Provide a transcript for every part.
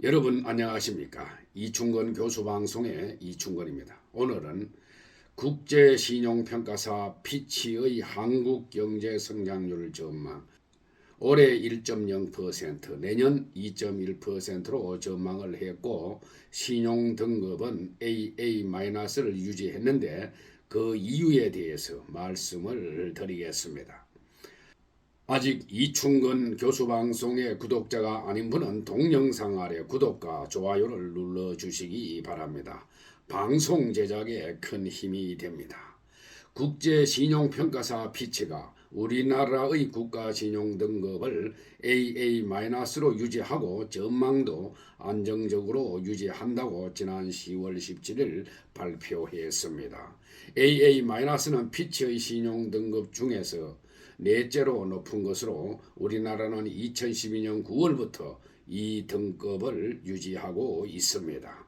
여러분 안녕하십니까? 이충건 교수방송의 이충건입니다. 오늘은 국제신용평가사 피치의 한국경제성장률 전망, 올해 1.0%, 내년 2.1%로 전망을 했고 신용등급은 AA-를 유지했는데 그 이유에 대해서 말씀을 드리겠습니다. 아직 이충건 교수방송의 구독자가 아닌 분은 동영상 아래 구독과 좋아요를 눌러주시기 바랍니다. 방송 제작에 큰 힘이 됩니다. 국제신용평가사 피치가 우리나라의 국가신용등급을 AA-로 유지하고 전망도 안정적으로 유지한다고 지난 10월 17일 발표했습니다. AA-는 피치의 신용등급 중에서 넷째로 높은 것으로 우리나라는 2012년 9월부터 이 등급을 유지하고 있습니다.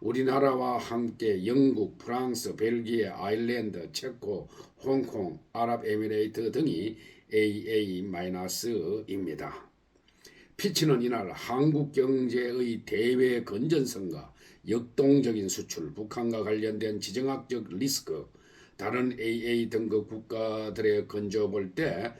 우리나라와 함께 영국, 프랑스, 벨기에, 아일랜드, 체코, 홍콩, 아랍에미레이트 등이 AA-입니다. 피치는 이날 한국 경제의 대외 건전성과 역동적인 수출, 북한과 관련된 지정학적 리스크, 다른 AA 등급 국가들의 건져볼 때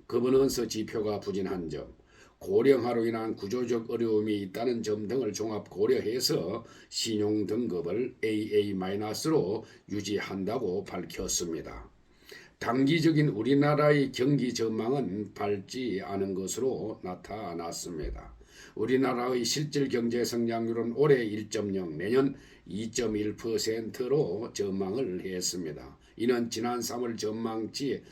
거버넌스 지표가 부진한 점, 고령화로 인한 구조적 어려움이 있다는 점 등을 종합 고려해서 신용 등급을 AA-로 유지한다고 밝혔습니다. 단기적인 우리나라의 경기 전망은 밝지 않은 것으로 나타났습니다. 우리나라의 실질 경제 성장률은 올해 1.0, 내년 2.1%로 전망을 했습니다. 이는 지난 3월 전망치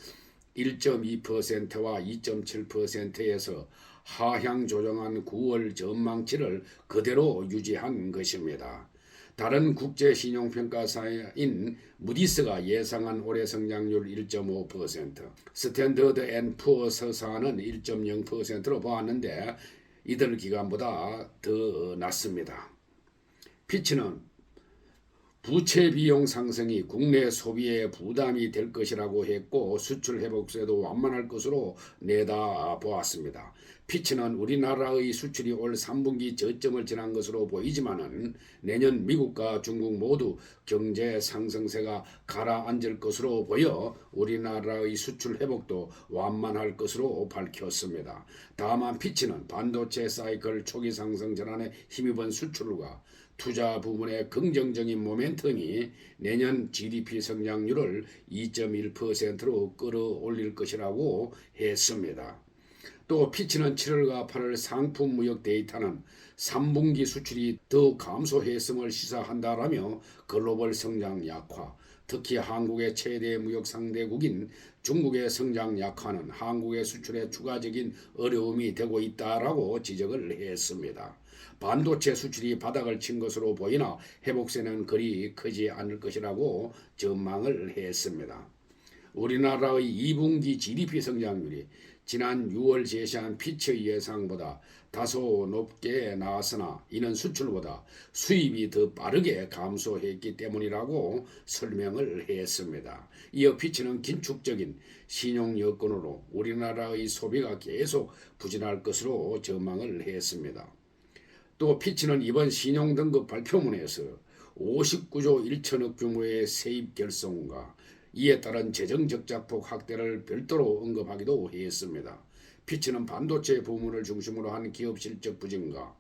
1.2%와 2.7%에서 하향 조정한 9월 전망치를 그대로 유지한 것입니다. 다른 국제신용평가사인 무디스가 예상한 올해 성장률 1.5%, 스탠더드 앤 푸어서사는 1.0%로 보았는데 이들 기관보다 더 낮습니다. 피치는 부채 비용 상승이 국내 소비에 부담이 될 것이라고 했고 수출 회복세도 완만할 것으로 내다보았습니다. 피치는 우리나라의 수출이 올 3분기 저점을 지난 것으로 보이지만은 내년 미국과 중국 모두 경제 상승세가 가라앉을 것으로 보여 우리나라의 수출 회복도 완만할 것으로 밝혔습니다. 다만 피치는 반도체 사이클 초기 상승 전환에 힘입은 수출과 투자 부문의 긍정적인 모멘텀이 내년 GDP 성장률을 2.1%로 끌어올릴 것이라고 했습니다. 또 피치는 7월과 8월 상품 무역 데이터는 3분기 수출이 더 감소했음을 시사한다라며 글로벌 성장 약화, 특히 한국의 최대 무역 상대국인 중국의 성장 약화는 한국의 수출에 추가적인 어려움이 되고 있다라고 지적을 했습니다. 반도체 수출이 바닥을 친 것으로 보이나 회복세는 그리 크지 않을 것이라고 전망을 했습니다. 우리나라의 2분기 GDP 성장률이 지난 6월 제시한 피치 예상보다 다소 높게 나왔으나 이는 수출보다 수입이 더 빠르게 감소했기 때문이라고 설명을 했습니다. 이어 피치는 긴축적인 신용 여건으로 우리나라의 소비가 계속 부진할 것으로 전망을 했습니다. 또 피치는 이번 신용등급 발표문에서 59조 1천억 규모의 세입 결손과 이에 따른 재정적자폭 확대를 별도로 언급하기도 했습니다. 피치는 반도체 부문을 중심으로 한 기업 실적 부진과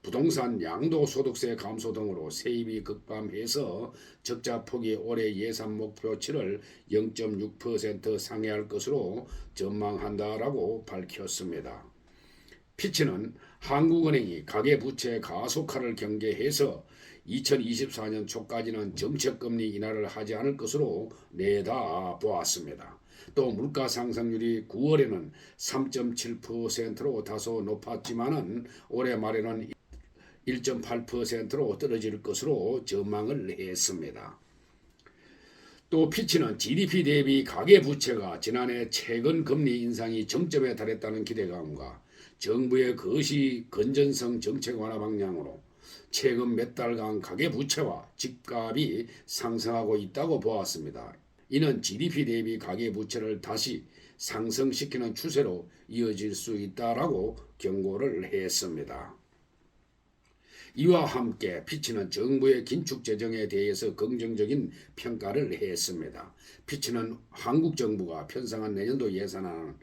부동산 양도소득세 감소 등으로 세입이 급감해서 적자폭이 올해 예산 목표치를 0.6% 상회할 것으로 전망한다라고 밝혔습니다. 피치는 한국은행이 가계부채 가속화를 경계해서 2024년 초까지는 정책금리 인하를 하지 않을 것으로 내다보았습니다. 또 물가 상승률이 9월에는 3.7%로 다소 높았지만은 올해 말에는 1.8%로 떨어질 것으로 전망을 했습니다. 또 피치는 GDP 대비 가계부채가 지난해 최근 금리 인상이 정점에 달했다는 기대감과 정부의 거시 건전성 정책 완화 방향으로 최근 몇 달간 가계부채와 집값이 상승하고 있다고 보았습니다. 이는 GDP 대비 가계부채를 다시 상승시키는 추세로 이어질 수 있다라고 경고를 했습니다. 이와 함께 피치는 정부의 긴축 재정에 대해서 긍정적인 평가를 했습니다. 피치는 한국 정부가 편성한 내년도 예산안은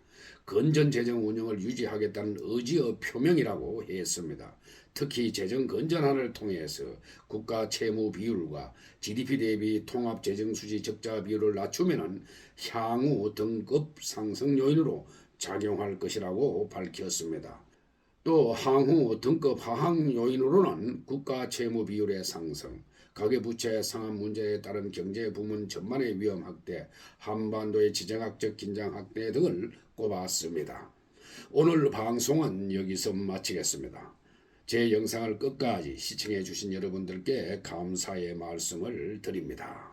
건전 재정 운영을 유지하겠다는 의지의 표명이라고 했습니다. 특히 재정 건전화를 통해서 국가 채무 비율과 GDP 대비 통합 재정 수지 적자 비율을 낮추면 향후 등급 상승 요인으로 작용할 것이라고 밝혔습니다. 또 향후 등급 하향 요인으로는 국가 채무 비율의 상승, 가계부채 상환 문제에 따른 경제 부문 전반의 위험 확대, 한반도의 지정학적 긴장 확대 등을 꼽았습니다. 오늘 방송은 여기서 마치겠습니다. 제 영상을 끝까지 시청해 주신 여러분들께 감사의 말씀을 드립니다.